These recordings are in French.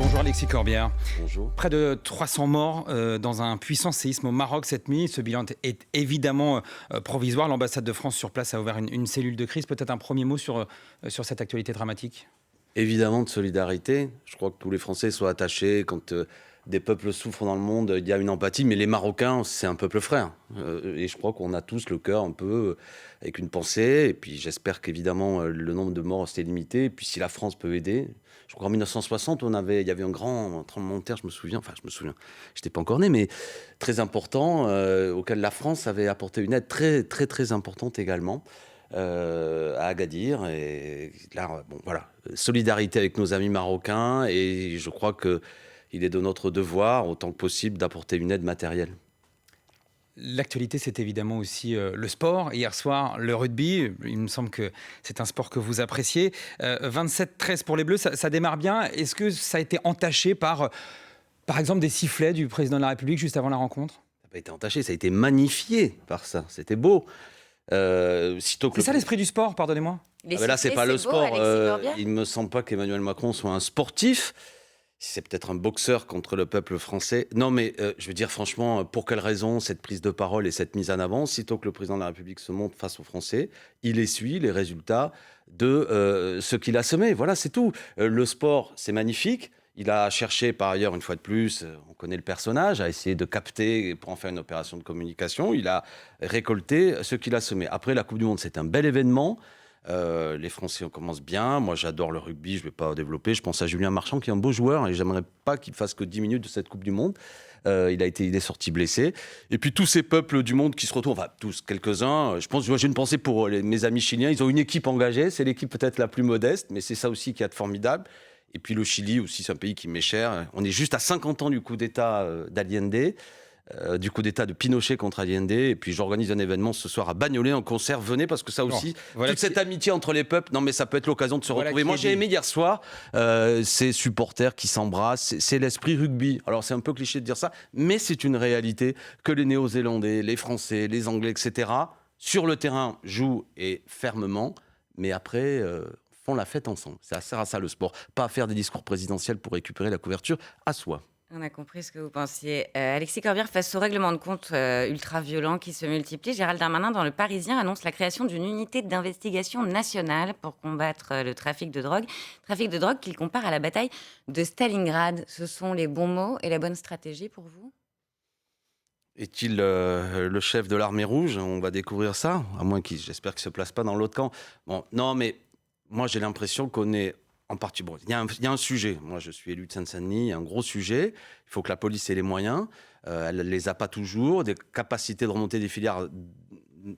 Bonjour Alexis Corbière. Bonjour. Près de 300 morts dans un puissant séisme au Maroc cette nuit. Ce bilan est évidemment provisoire. L'ambassade de France sur place a ouvert une cellule de crise. Peut-être un premier mot sur cette actualité dramatique. Évidemment de solidarité. Je crois que tous les Français sont attachés. Quand des peuples souffrent dans le monde, il y a une empathie. Mais les Marocains, c'est un peuple frère. Et je crois qu'on a tous le cœur un peu avec une pensée. Et puis j'espère qu'évidemment, le nombre de morts c'est limité. Et puis si la France peut aider. Je crois qu'en 1960, il y avait un grand tremblement de terre, je me souviens, j'étais pas encore né, mais très important, auquel la France avait apporté une aide très, très, très importante également. À Agadir, et là, solidarité avec nos amis marocains, et je crois qu'il est de notre devoir, autant que possible, d'apporter une aide matérielle. L'actualité, c'est évidemment aussi le sport. Hier soir, le rugby. Il me semble que c'est un sport que vous appréciez. 27-13 pour les Bleus, ça démarre bien. Est-ce que ça a été entaché par exemple, des sifflets du président de la République juste avant la rencontre ? Ça n'a pas été entaché, ça a été magnifié par ça. C'était beau. C'est ça l'esprit du sport, pardonnez-moi. Là, c'est pas le sport. Il ne me semble pas qu'Emmanuel Macron soit un sportif. C'est peut-être un boxeur contre le peuple français. Non, mais je veux dire, franchement, pour quelle raison cette prise de parole et cette mise en avant, sitôt que le président de la République se montre face aux Français, il essuie les résultats de ce qu'il a semé. Voilà, c'est tout. Le sport, c'est magnifique. Il a cherché, par ailleurs, une fois de plus, on connaît le personnage, à essayer de capter pour en faire une opération de communication. Il a récolté ce qu'il a semé. Après, la Coupe du Monde, c'est un bel événement. Les Français, on commence bien. Moi, j'adore le rugby, je ne vais pas développer. Je pense à Julien Marchand, qui est un beau joueur, et j'aimerais pas qu'il fasse que 10 minutes de cette Coupe du Monde. Il est sorti blessé. Et puis tous ces peuples du monde qui se retrouvent, enfin tous, quelques-uns. Je pense, moi, j'ai une pensée pour mes amis chiliens. Ils ont une équipe engagée. C'est l'équipe peut-être la plus modeste, mais c'est ça aussi qui est formidable. Et puis le Chili aussi, c'est un pays qui m'est cher. On est juste à 50 ans du coup d'État d'Allende. Du coup d'État de Pinochet contre Allende, et puis j'organise un événement ce soir à Bagnolet, un concert, venez, parce que ça aussi, toute cette amitié entre les peuples, non mais ça peut être l'occasion de se retrouver. Moi j'ai aimé hier soir ces supporters qui s'embrassent, c'est l'esprit rugby. Alors c'est un peu cliché de dire ça, mais c'est une réalité que les Néo-Zélandais, les Français, les Anglais, etc., sur le terrain jouent et fermement, mais après font la fête ensemble. Ça sert à ça le sport, pas à faire des discours présidentiels pour récupérer la couverture à soi. On a compris ce que vous pensiez. Alexis Corbière, face au règlement de compte ultra-violent qui se multiplie, Gérald Darmanin, dans Le Parisien, annonce la création d'une unité d'investigation nationale pour combattre le trafic de drogue. Trafic de drogue qu'il compare à la bataille de Stalingrad. Ce sont les bons mots et la bonne stratégie pour vous ? Est-il le chef de l'armée rouge ? On va découvrir ça, à moins j'espère qu'il ne se place pas dans l'autre camp. Bon, non, mais moi j'ai l'impression qu'on est... En partie, bon, il y a un sujet. Moi, je suis élu de Seine-Saint-Denis. Il y a un gros sujet. Il faut que la police ait les moyens. Elle ne les a pas toujours. Des capacités de remonter des filières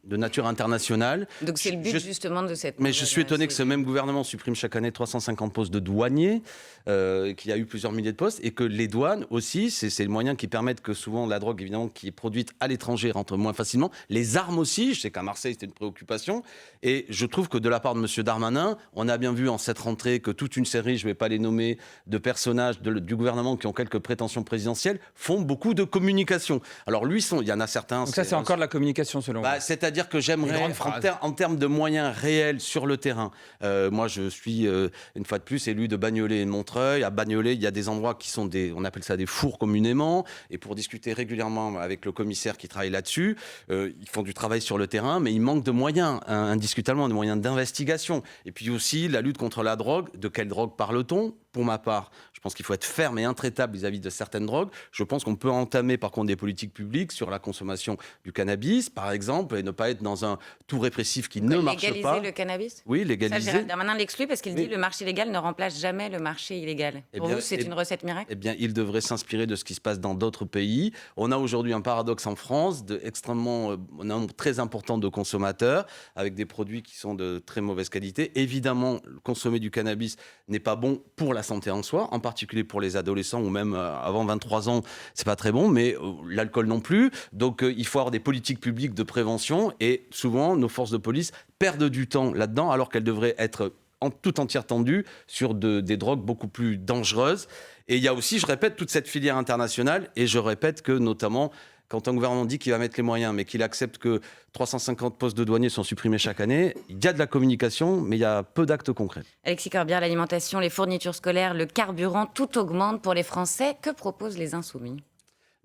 de nature internationale. Donc c'est le but justement de cette... Mais je suis étonné que ce même gouvernement supprime chaque année 350 postes de douaniers, qu'il y a eu plusieurs milliers de postes, et que les douanes aussi, c'est le moyen qui permettent que souvent la drogue, évidemment, qui est produite à l'étranger, rentre moins facilement. Les armes aussi, je sais qu'à Marseille, c'était une préoccupation. Et je trouve que de la part de M. Darmanin, on a bien vu en cette rentrée que toute une série, je ne vais pas les nommer, de personnages du gouvernement qui ont quelques prétentions présidentielles, font beaucoup de communication. Alors lui, il y en a certains... Donc ça, c'est encore de la communication selon vous. C'est-à-dire que j'aimerais, en termes de moyens réels sur le terrain, moi je suis une fois de plus élu de Bagnolet et de Montreuil. À Bagnolet, il y a des endroits qui sont on appelle ça des fours communément, et pour discuter régulièrement avec le commissaire qui travaille là-dessus, ils font du travail sur le terrain, mais il manque de moyens, indiscutablement, de moyens d'investigation. Et puis aussi la lutte contre la drogue. De quelle drogue parle-t-on ? Pour ma part, je pense qu'il faut être ferme et intraitable vis-à-vis de certaines drogues. Je pense qu'on peut entamer par contre des politiques publiques sur la consommation du cannabis, par exemple, et ne pas être dans un tout répressif qui ne marche pas. Légaliser le cannabis ? Oui, légaliser. Ça, Gérald Darmanin l'exclut parce qu'il dit que le marché légal ne remplace jamais le marché illégal. Pour vous, c'est une recette miracle ? Eh bien, il devrait s'inspirer de ce qui se passe dans d'autres pays. On a aujourd'hui un paradoxe en France, on a un nombre très important de consommateurs avec des produits qui sont de très mauvaise qualité. Évidemment, consommer du cannabis n'est pas bon pour la santé en soi, en particulier pour les adolescents ou même avant 23 ans, c'est pas très bon, mais l'alcool non plus. Donc il faut avoir des politiques publiques de prévention, et souvent nos forces de police perdent du temps là-dedans alors qu'elles devraient être en toute entière tendue sur des drogues beaucoup plus dangereuses. Et il y a aussi, je répète, toute cette filière internationale, et je répète que notamment quand un gouvernement dit qu'il va mettre les moyens, mais qu'il accepte que 350 postes de douaniers sont supprimés chaque année, il y a de la communication, mais il y a peu d'actes concrets. Alexis Corbière, l'alimentation, les fournitures scolaires, le carburant, tout augmente pour les Français. Que proposent les Insoumis ?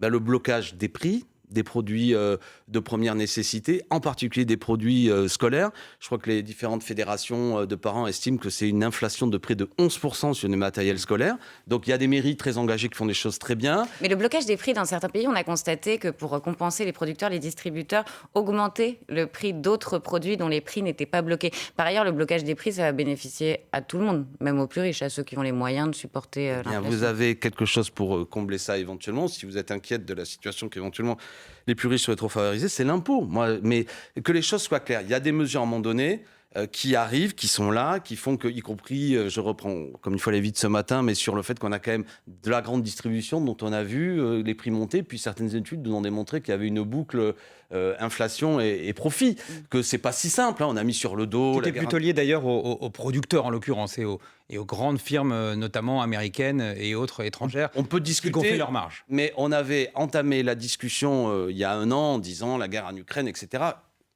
Le blocage des prix des produits de première nécessité, en particulier des produits scolaires. Je crois que les différentes fédérations de parents estiment que c'est une inflation de près de 11% sur les matériels scolaires. Donc il y a des mairies très engagées qui font des choses très bien. Mais le blocage des prix dans certains pays, on a constaté que pour compenser les producteurs, les distributeurs augmentaient le prix d'autres produits dont les prix n'étaient pas bloqués. Par ailleurs, le blocage des prix, ça va bénéficier à tout le monde, même aux plus riches, à ceux qui ont les moyens de supporter l'inflation. Vous avez quelque chose pour combler ça éventuellement. Si vous êtes inquiète de la situation qu'éventuellement les plus riches seraient trop favorisés, c'est l'impôt. Mais que les choses soient claires. Il y a des mesures à un moment donné qui arrivent, qui sont là, qui font que, y compris, je reprends comme une fois les vite ce matin, mais sur le fait qu'on a quand même de la grande distribution dont on a vu les prix monter, puis certaines études nous ont démontré qu'il y avait une boucle inflation et profit, que c'est pas si simple. On a mis sur le dos... C'était plutôt lié d'ailleurs aux producteurs en l'occurrence et aux grandes firmes, notamment américaines et autres étrangères, on peut discuter, qui gonflaient leurs marges. Mais on avait entamé la discussion il y a un an en disant la guerre en Ukraine, etc.,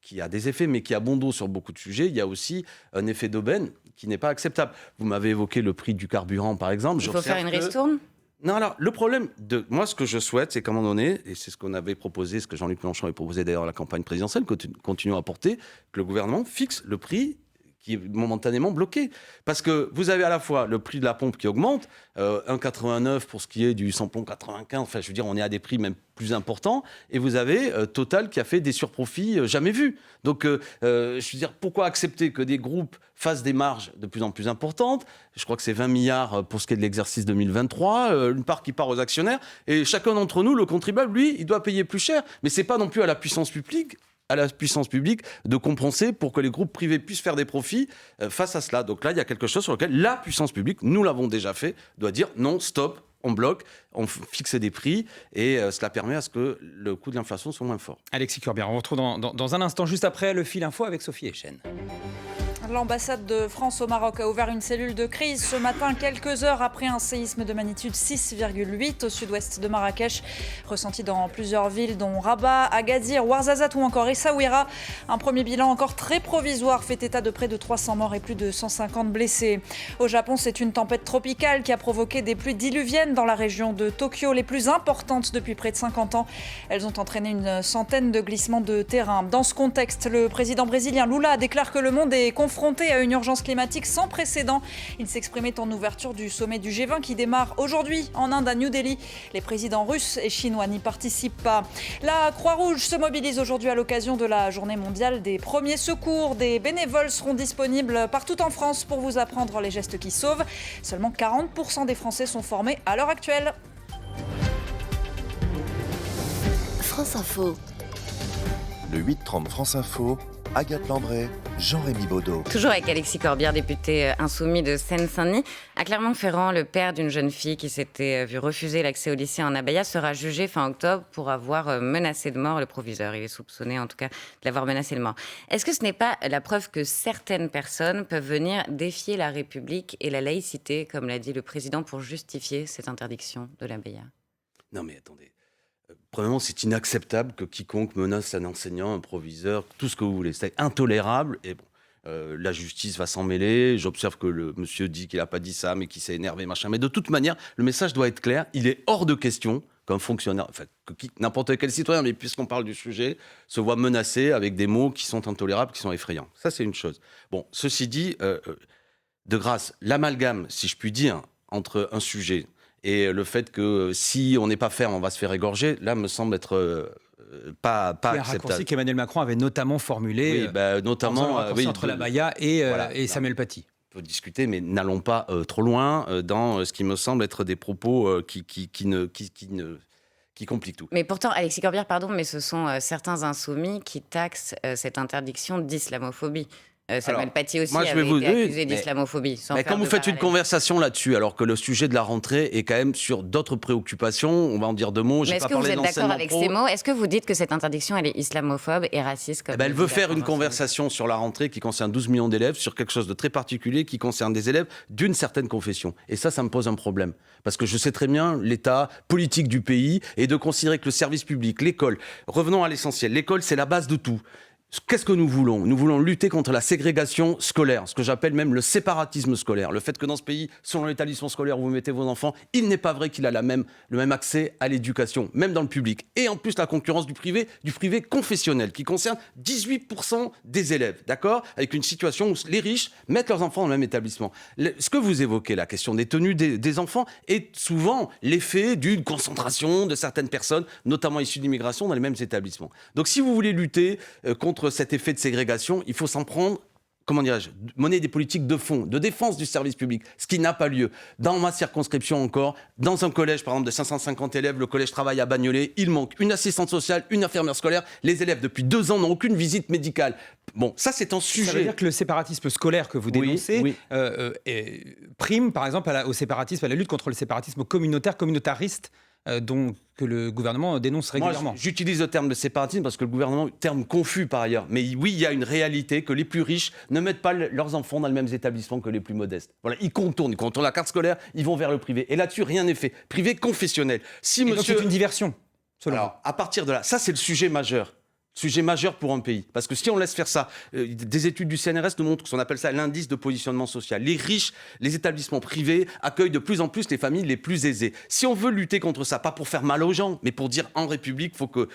qui a des effets, mais qui a bon dos sur beaucoup de sujets. Il y a aussi un effet d'aubaine qui n'est pas acceptable. Vous m'avez évoqué le prix du carburant, par exemple. Il faut faire une ristourne ? Non, alors, le problème moi, ce que je souhaite, c'est qu'à un moment donné, et c'est ce qu'on avait proposé, ce que Jean-Luc Mélenchon avait proposé d'ailleurs à la campagne présidentielle, que continuons à porter, que le gouvernement fixe le prix qui est momentanément bloqué. Parce que vous avez à la fois le prix de la pompe qui augmente, 1,89 pour ce qui est du samplon 95, enfin je veux dire, on est à des prix même plus importants, et vous avez Total qui a fait des surprofits jamais vus. Donc, je veux dire, pourquoi accepter que des groupes fassent des marges de plus en plus importantes ? Je crois que c'est 20 milliards pour ce qui est de l'exercice 2023, une part qui part aux actionnaires, et chacun d'entre nous, le contribuable, lui, il doit payer plus cher. Mais c'est pas non plus à la puissance publique de compenser pour que les groupes privés puissent faire des profits face à cela. Donc là, il y a quelque chose sur lequel la puissance publique, nous l'avons déjà fait, doit dire non, stop, on bloque, on fixe des prix et cela permet à ce que le coût de l'inflation soit moins fort. Alexis Corbière, on vous retrouve dans un instant, juste après le fil info avec Sophie Echen. L'ambassade de France au Maroc a ouvert une cellule de crise ce matin, quelques heures après un séisme de magnitude 6,8 au sud-ouest de Marrakech, ressenti dans plusieurs villes dont Rabat, Agadir, Ouarzazate ou encore Essaouira. Un premier bilan encore très provisoire fait état de près de 300 morts et plus de 150 blessés. Au Japon, c'est une tempête tropicale qui a provoqué des pluies diluviennes dans la région de Tokyo, les plus importantes depuis près de 50 ans. Elles ont entraîné une centaine de glissements de terrain. Dans ce contexte, le président brésilien Lula déclare que le monde est confronté à une urgence climatique sans précédent. Il s'exprimait en ouverture du sommet du G20 qui démarre aujourd'hui en Inde à New Delhi. Les présidents russes et chinois n'y participent pas. La Croix-Rouge se mobilise aujourd'hui à l'occasion de la journée mondiale des premiers secours. Des bénévoles seront disponibles partout en France pour vous apprendre les gestes qui sauvent. Seulement 40% des Français sont formés à l'heure actuelle. France Info. Le 8-30 France Info, Agathe Landré, Jean-Rémy Baudot. Toujours avec Alexis Corbière, député insoumis de Seine-Saint-Denis. À Clermont-Ferrand, le père d'une jeune fille qui s'était vu refuser l'accès au lycée en abaya sera jugé fin octobre pour avoir menacé de mort le proviseur. Il est soupçonné en tout cas de l'avoir menacé de mort. Est-ce que ce n'est pas la preuve que certaines personnes peuvent venir défier la République et la laïcité, comme l'a dit le président, pour justifier cette interdiction de l'abaya ? Non mais attendez. Premièrement, c'est inacceptable que quiconque menace un enseignant, un proviseur, tout ce que vous voulez. C'est intolérable et bon, la justice va s'en mêler. J'observe que le monsieur dit qu'il n'a pas dit ça, mais qu'il s'est énervé, machin. Mais de toute manière, le message doit être clair. Il est hors de question qu'un fonctionnaire, enfin, n'importe quel citoyen, mais puisqu'on parle du sujet, se voit menacé avec des mots qui sont intolérables, qui sont effrayants. Ça, c'est une chose. Bon, ceci dit, de grâce, l'amalgame, si je puis dire, entre un sujet et le fait que si on n'est pas ferme, on va se faire égorger, là, me semble être pas acceptable. Un raccourci qu'Emmanuel Macron avait notamment formulé, notamment entre l'abaya et Samuel Paty. On peut discuter, mais n'allons pas trop loin dans ce qui me semble être des propos qui compliquent tout. Mais pourtant, Alexis Corbière, pardon, mais ce sont certains insoumis qui taxent cette interdiction d'islamophobie. Samuel Paty aussi moi, je avait vais été accusé d'islamophobie. Mais quand vous faites une conversation là-dessus, alors que le sujet de la rentrée est quand même sur d'autres préoccupations, on va en dire deux mots. Mais est-ce que vous êtes d'accord avec ces mots ? Est-ce que vous dites que cette interdiction, elle est islamophobe et raciste comme elle veut faire une conversation sur la rentrée qui concerne 12 millions d'élèves, sur quelque chose de très particulier qui concerne des élèves d'une certaine confession. Et ça me pose un problème. Parce que je sais très bien l'état politique du pays et de considérer que le service public, l'école, revenons à l'essentiel, l'école c'est la base de tout. Qu'est-ce que nous voulons ? Nous voulons lutter contre la ségrégation scolaire, ce que j'appelle même le séparatisme scolaire. Le fait que dans ce pays, selon l'établissement scolaire où vous mettez vos enfants, il n'est pas vrai qu'il a le même accès à l'éducation, même dans le public. Et en plus, la concurrence du privé confessionnel, qui concerne 18% des élèves, d'accord ? Avec une situation où les riches mettent leurs enfants dans le même établissement. Ce que vous évoquez, la question des tenues des enfants, est souvent l'effet d'une concentration de certaines personnes, notamment issues d'immigration, dans les mêmes établissements. Donc si vous voulez lutter contre cet effet de ségrégation, il faut s'en prendre, mener des politiques de fond, de défense du service public, ce qui n'a pas lieu. Dans ma circonscription encore, dans un collège par exemple de 550 élèves, le collège travaille à Bagnolet, il manque une assistante sociale, une infirmière scolaire, les élèves depuis 2 ans n'ont aucune visite médicale. Bon, ça c'est un sujet. Ça veut dire que le séparatisme scolaire que vous dénoncez prime par exemple au séparatisme, à la lutte contre le séparatisme communautariste que le gouvernement dénonce régulièrement. Moi, j'utilise le terme de séparatisme parce que le gouvernement, terme confus par ailleurs. Mais oui, il y a une réalité que les plus riches ne mettent pas leurs enfants dans les mêmes établissements que les plus modestes. Voilà, ils contournent la carte scolaire, ils vont vers le privé. Et là-dessus, rien n'est fait. Privé confessionnel. Donc c'est une diversion, selon vous. Alors, à partir de là, ça c'est le sujet majeur. Sujet majeur pour un pays. Parce que si on laisse faire ça, des études du CNRS nous montrent ce qu'on appelle ça l'indice de positionnement social. Les riches, les établissements privés accueillent de plus en plus les familles les plus aisées. Si on veut lutter contre ça, pas pour faire mal aux gens, mais pour dire en République, il faut qu'il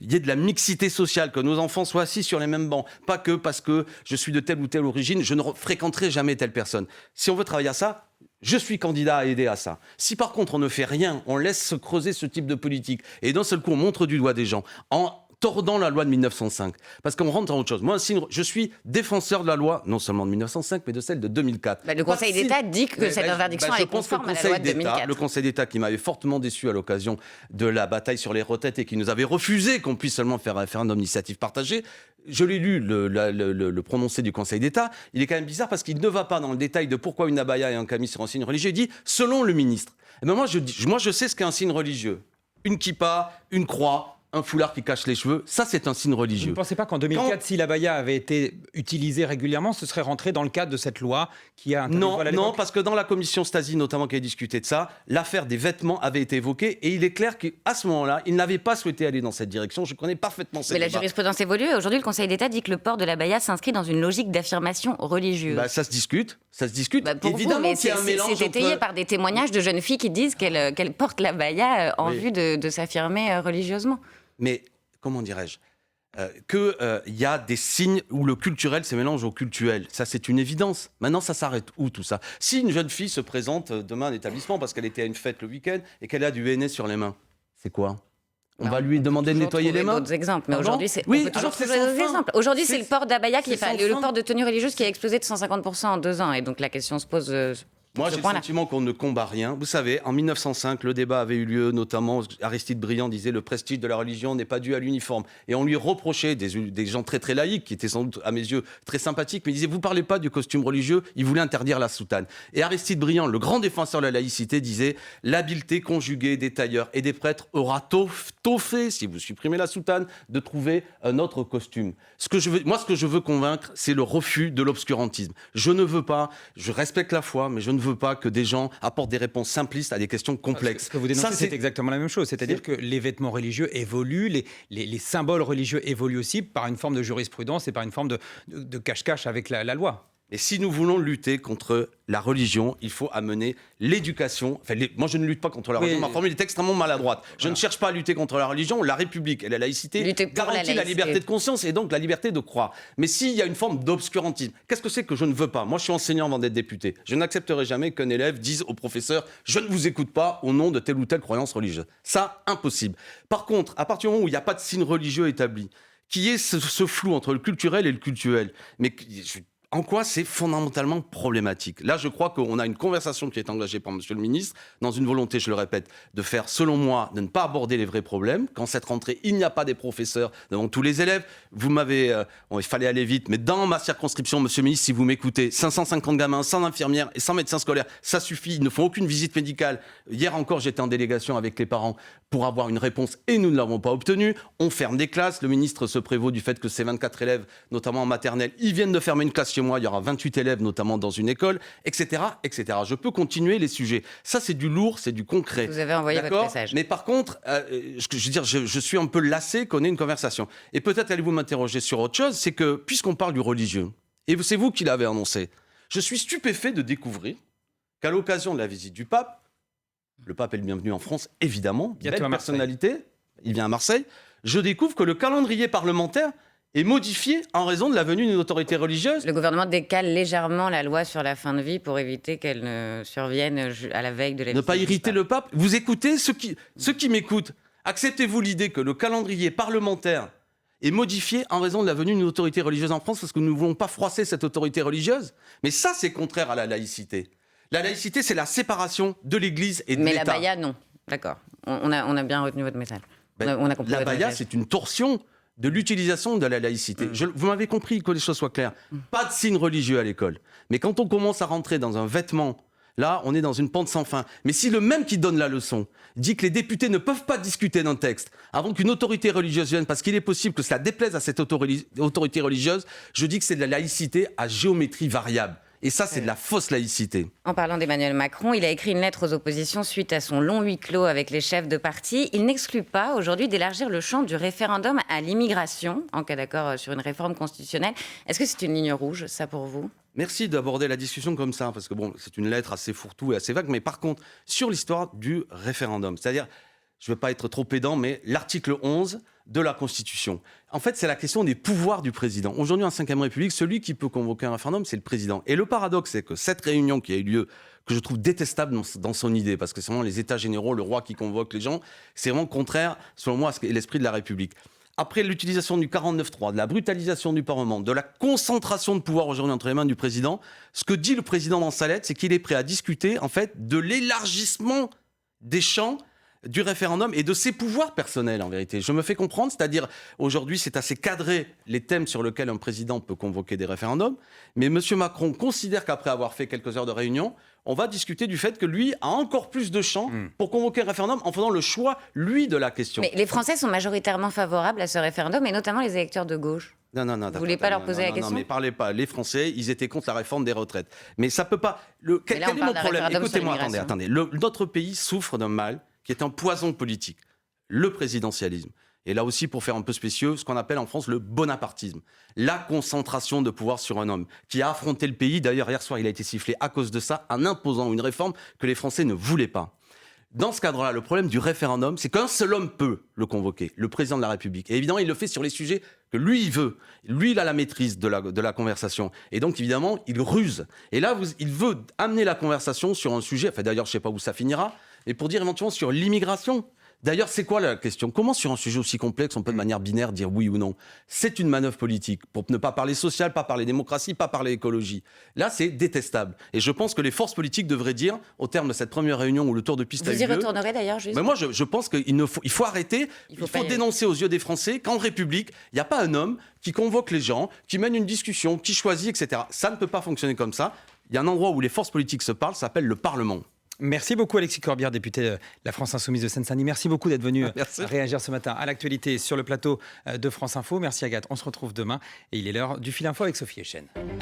y ait de la mixité sociale, que nos enfants soient assis sur les mêmes bancs. Pas que parce que je suis de telle ou telle origine, je ne fréquenterai jamais telle personne. Si on veut travailler à ça, je suis candidat à aider à ça. Si par contre on ne fait rien, on laisse se creuser ce type de politique, et d'un seul coup on montre du doigt des gens, en tordant la loi de 1905, parce qu'on rentre dans autre chose. Moi, je suis défenseur de la loi, non seulement de 1905, mais de celle de 2004. Le Conseil d'État dit que cette interdiction est conforme à la loi de 2004. Le Conseil d'État, qui m'avait fortement déçu à l'occasion de la bataille sur les retraites et qui nous avait refusé qu'on puisse seulement faire un référendum d'initiative partagée, je l'ai lu, le prononcé du Conseil d'État, il est quand même bizarre parce qu'il ne va pas dans le détail de pourquoi une abaya et un camis sont un signe religieux. Il dit, selon le ministre. Et ben moi, je sais ce qu'est un signe religieux. Une kippa, une croix, un foulard qui cache les cheveux, ça c'est un signe religieux. Vous ne pensez pas qu'en 2004, si l'abaya avait été utilisée régulièrement, ce serait rentré dans le cadre de cette loi qui a interdit le voile à l'époque ? Non, parce que dans la commission Stasi, notamment qui a discuté de ça, l'affaire des vêtements avait été évoquée et il est clair qu'à ce moment-là, il n'avait pas souhaité aller dans cette direction. Je connais parfaitement ces débats. Mais la jurisprudence évolue et aujourd'hui, le Conseil d'État dit que le port de l'abaya s'inscrit dans une logique d'affirmation religieuse. Ça se discute. Pour évidemment vous, qu'il y a un mélange c'est étayé par des témoignages de jeunes filles qui disent qu'elles portent l'abaya en vue de s'affirmer religieusement. Mais comment dirais-je, qu'il y a des signes où le culturel se mélange au cultuel. Ça, c'est une évidence. Maintenant, ça s'arrête où, tout ça ? Si une jeune fille se présente demain à un établissement parce qu'elle était à une fête le week-end et qu'elle a du henné sur les mains, c'est quoi ? On va lui demander de nettoyer les mains. D'autres exemples, mais aujourd'hui, on peut toujours trouver d'autres exemples. Aujourd'hui, c'est le port d'abaya le port de tenue religieuse qui a explosé de 150% en 2 ans, et donc la question se pose. Moi, j'ai le sentiment qu'on ne combat rien. Vous savez, en 1905, le débat avait eu lieu, notamment Aristide Briand disait le prestige de la religion n'est pas dû à l'uniforme. Et on lui reprochait, des gens très très laïcs, qui étaient sans doute à mes yeux très sympathiques, mais il disait vous parlez pas du costume religieux, il voulait interdire la soutane. Et Aristide Briand, le grand défenseur de la laïcité, disait l'habileté conjuguée des tailleurs et des prêtres aura tôt fait, si vous supprimez la soutane, de trouver un autre costume. Ce que je veux convaincre, c'est le refus de l'obscurantisme. Je respecte la foi, mais je ne veux pas que des gens apportent des réponses simplistes à des questions complexes. Ce que vous dénoncez, c'est exactement la même chose. C'est-à-dire que les vêtements religieux évoluent, les symboles religieux évoluent aussi par une forme de jurisprudence et par une forme de cache-cache avec la loi. Et si nous voulons lutter contre la religion, il faut amener l'éducation. Moi, je ne lutte pas contre la religion. Ma formule est extrêmement maladroite. Je ne cherche pas à lutter contre la religion. La République et la laïcité garantit la liberté de conscience et donc la liberté de croire. Mais s'il y a une forme d'obscurantisme, qu'est-ce que c'est que je ne veux pas ? Moi, je suis enseignant avant d'être député. Je n'accepterai jamais qu'un élève dise au professeur « Je ne vous écoute pas au nom de telle ou telle croyance religieuse ». Ça, impossible. Par contre, à partir du moment où il n'y a pas de signe religieux établi, qu'il y ait ce flou entre le culturel et le cultuel, mais en quoi c'est fondamentalement problématique. Là, je crois qu'on a une conversation qui est engagée par Monsieur le ministre, dans une volonté, je le répète, de faire, selon moi, de ne pas aborder les vrais problèmes. Qu'en cette rentrée, il n'y a pas des professeurs devant tous les élèves. Vous m'avez... il fallait aller vite, mais dans ma circonscription, Monsieur le ministre, si vous m'écoutez, 550 gamins, 100 infirmières et 100 médecins scolaires, ça suffit, ils ne font aucune visite médicale. Hier encore, j'étais en délégation avec les parents pour avoir une réponse et nous ne l'avons pas obtenue. On ferme des classes. Le ministre se prévaut du fait que ces 24 élèves, notamment en maternelle, ils viennent de fermer une classe chez moi. Il y aura 28 élèves, notamment dans une école, etc., etc. Je peux continuer les sujets. Ça, c'est du lourd, c'est du concret. Vous avez envoyé votre message. Mais par contre, je suis un peu lassé qu'on ait une conversation. Et peut-être allez-vous m'interroger sur autre chose, c'est que, puisqu'on parle du religieux, et c'est vous qui l'avez annoncé, je suis stupéfait de découvrir qu'à l'occasion de la visite du pape, le pape est le bienvenu en France, évidemment, belle personnalité, il vient à Marseille, je découvre que le calendrier parlementaire est modifié en raison de la venue d'une autorité religieuse. Le gouvernement décale légèrement la loi sur la fin de vie pour éviter qu'elle ne survienne à la veille de la visite. Ne pas irriter le pape. Vous écoutez, ceux qui m'écoutent, acceptez-vous l'idée que le calendrier parlementaire est modifié en raison de la venue d'une autorité religieuse en France parce que nous ne voulons pas froisser cette autorité religieuse? Mais ça, c'est contraire à la laïcité. La laïcité, c'est la séparation de l'Église et de l'État. Mais la baya, non. D'accord. On a bien retenu votre message. On a compris la votre baya, message. c'est une torsion de l'utilisation de la laïcité. Vous m'avez compris, que les choses soient claires. Pas de signe religieux à l'école. Mais quand on commence à rentrer dans un vêtement, là, on est dans une pente sans fin. Mais si le même qui donne la leçon dit que les députés ne peuvent pas discuter d'un texte avant qu'une autorité religieuse vienne, parce qu'il est possible que cela déplaise à cette autorité religieuse, je dis que c'est de la laïcité à géométrie variable. Et ça, c'est de la fausse laïcité. En parlant d'Emmanuel Macron, il a écrit une lettre aux oppositions suite à son long huis clos avec les chefs de parti. Il n'exclut pas aujourd'hui d'élargir le champ du référendum à l'immigration, en cas d'accord sur une réforme constitutionnelle. Est-ce que c'est une ligne rouge, ça, pour vous ? Merci d'aborder la discussion comme ça, parce que bon, c'est une lettre assez fourre-tout et assez vague. Mais par contre, sur l'histoire du référendum, c'est-à-dire, je ne veux pas être trop pédant, mais l'article 11 de la Constitution. En fait, c'est la question des pouvoirs du président. Aujourd'hui, en 5e République, celui qui peut convoquer un référendum, c'est le président. Et le paradoxe, c'est que cette réunion qui a eu lieu, que je trouve détestable dans son idée, parce que c'est vraiment les États généraux, le roi qui convoque les gens, c'est vraiment contraire, selon moi, à l'esprit de la République. Après l'utilisation du 49.3, de la brutalisation du Parlement, de la concentration de pouvoir aujourd'hui entre les mains du président, ce que dit le président dans sa lettre, c'est qu'il est prêt à discuter, en fait, de l'élargissement des champs du référendum et de ses pouvoirs personnels, en vérité. Je me fais comprendre, c'est-à-dire, aujourd'hui, c'est assez cadré les thèmes sur lesquels un président peut convoquer des référendums, mais M. Macron considère qu'après avoir fait quelques heures de réunion, on va discuter du fait que lui a encore plus de champs pour convoquer un référendum en faisant le choix, lui, de la question. Mais les Français sont majoritairement favorables à ce référendum, et notamment les électeurs de gauche. Non, vous voulez pas leur poser la question ? Non, mais parlez pas. Les Français, ils étaient contre la réforme des retraites. Mais ça peut pas... Quel est mon problème ? Écoutez-moi, attendez. Notre pays souffre d'un mal qui est un poison politique, le présidentialisme. Et là aussi, pour faire un peu spécieux, ce qu'on appelle en France le bonapartisme. La concentration de pouvoir sur un homme qui a affronté le pays. D'ailleurs, hier soir, il a été sifflé à cause de ça, en imposant une réforme que les Français ne voulaient pas. Dans ce cadre-là, le problème du référendum, c'est qu'un seul homme peut le convoquer, le président de la République. Et évidemment, il le fait sur les sujets que lui, il veut. Lui, il a la maîtrise de la conversation. Et donc, évidemment, il ruse. Et là, il veut amener la conversation sur un sujet, enfin d'ailleurs, je ne sais pas où ça finira, mais pour dire éventuellement sur l'immigration. D'ailleurs, c'est quoi la question ? Comment, sur un sujet aussi complexe, on peut de manière binaire dire oui ou non ? C'est une manœuvre politique pour ne pas parler social, pas parler démocratie, pas parler écologie. Là, c'est détestable. Et je pense que les forces politiques devraient dire, au terme de cette première réunion où le tour de piste a eu lieu... Vous y retournerez d'ailleurs, juste ? Mais moi, je pense qu'il faut arrêter, il faut dénoncer aux yeux des Français qu'en République, il n'y a pas un homme qui convoque les gens, qui mène une discussion, qui choisit, etc. Ça ne peut pas fonctionner comme ça. Il y a un endroit où les forces politiques se parlent, ça s'appelle le Parlement. Merci beaucoup Alexis Corbière, député de la France Insoumise de Seine-Saint-Denis. Merci beaucoup d'être venu réagir ce matin à l'actualité sur le plateau de France Info. Merci Agathe, on se retrouve demain et il est l'heure du Fil Info avec Sophie Echen.